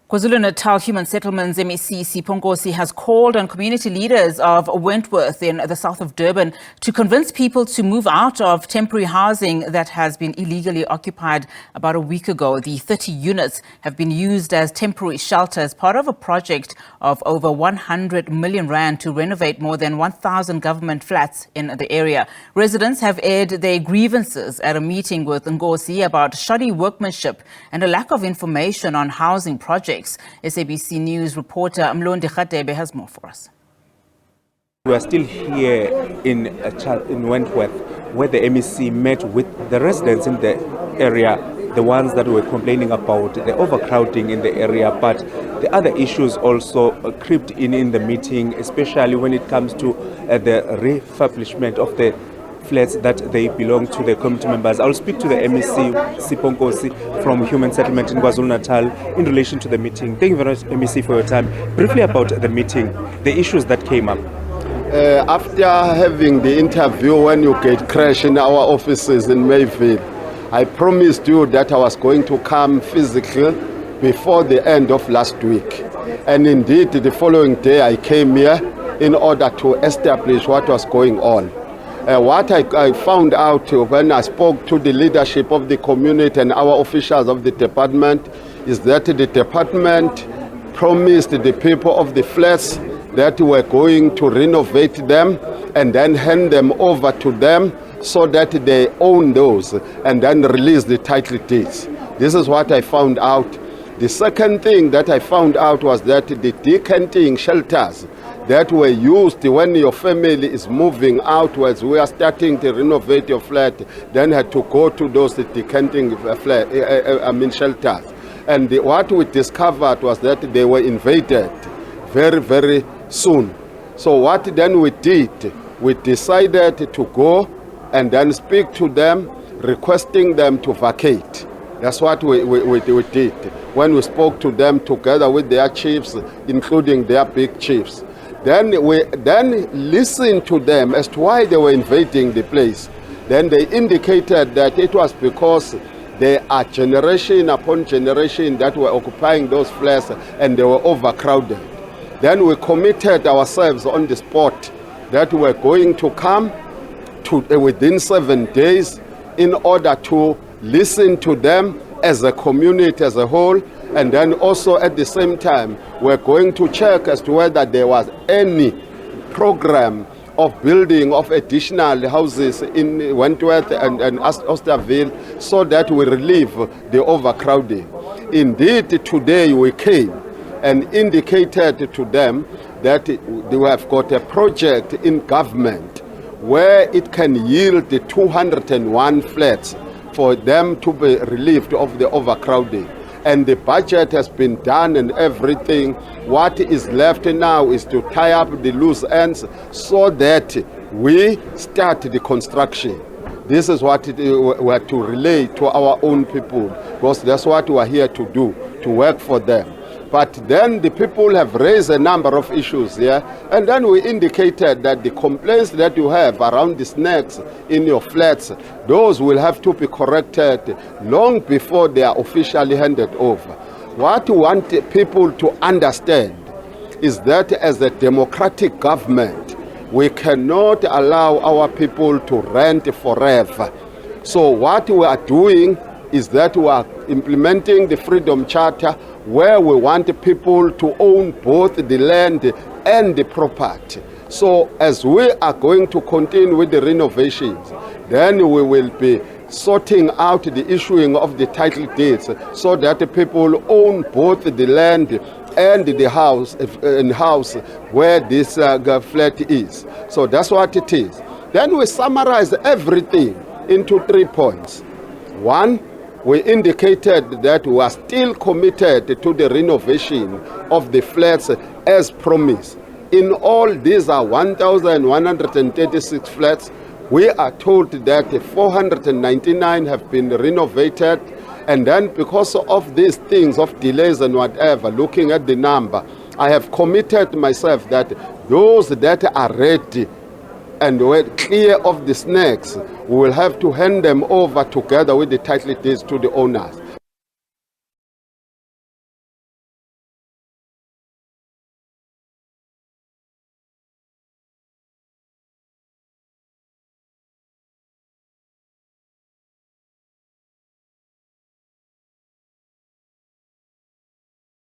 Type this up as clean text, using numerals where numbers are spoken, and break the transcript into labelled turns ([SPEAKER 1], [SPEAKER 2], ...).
[SPEAKER 1] KwaZulu-Natal Human Settlements MEC Sipho Nkosi has called on community leaders of Wentworth in the south of Durban to convince people to move out of temporary housing that has been illegally occupied about a week ago. The 30 units have been used as temporary shelter as part of a project of over 100 million rand to renovate more than 1,000 government flats in the area. Residents have aired their grievances at a meeting with Nkosi about shoddy workmanship and a lack of information on housing projects. SABC News reporter Mlondi Radebe has more for us.
[SPEAKER 2] We are still here in Wentworth, where the MEC met with the residents in the area, the ones that were complaining about the overcrowding in the area, but the other issues also crept in the meeting, especially when it comes to the refurbishment of the flats that they belong to the community members. I'll speak to the MEC, Sipho Nkosi, from Human Settlement in KwaZulu-Natal in relation to the meeting. Thank you very much, MEC, for your time. Briefly about the meeting, the issues that came up.
[SPEAKER 3] After having the interview when you get crash in our offices in Mayville, I promised you that I was going to come physically before the end of last week. And indeed, the following day I came here in order to establish what was going on. What I found out when I spoke to the leadership of the community and our officials of the department is that the department promised the people of the flats that we're going to renovate them and then hand them over to them so that they own those and then release the title deeds. This is what I found out. The second thing that I found out was that the decanting shelters that were used when your family is moving outwards, we are starting to renovate your flat, then had to go to those decanting shelters. And what we discovered was that they were invaded very, very soon. So what then we did, we decided to go and then speak to them, requesting them to vacate. That's what we did when we spoke to them together with their chiefs, including their big chiefs. Then we listened to them as to why they were invading the place. Then they indicated that it was because there are generation upon generation that were occupying those flats and they were overcrowded. Then we committed ourselves on the spot that we were going to come to within 7 days in order to listen to them as a community as a whole, and then also at the same time we're going to check as to whether there was any program of building of additional houses in Wentworth and Osterville so that we relieve the overcrowding. Indeed, today we came and indicated to them that we have got a project in government where it can yield 201 flats for them to be relieved of the overcrowding. And the budget has been done and everything. What is left now is to tie up the loose ends so that we start the construction. This is what we are to relay to our own people, because that's what we are here to do, to work for them. But then the people have raised a number of issues here, and then we indicated that the complaints that you have around the snakes in your flats, those will have to be corrected long before they are officially handed over. What we want people to understand is that as a democratic government, we cannot allow our people to rent forever. So what we are doing is that we are implementing the Freedom Charter, where we want people to own both the land and the property. So as we are going to continue with the renovations, then we will be sorting out the issuing of the title deeds so that the people own both the land and the house where this flat is. So that's what it is. Then we summarize everything into 3 points. One, we indicated that we are still committed to the renovation of the flats as promised. In all, these are 1,136 flats. We are told that 499 have been renovated. And then because of these things, of delays and whatever, looking at the number, I have committed myself that those that are ready and we're clear of the snakes, we will have to hand them over together with the title deeds to the owners.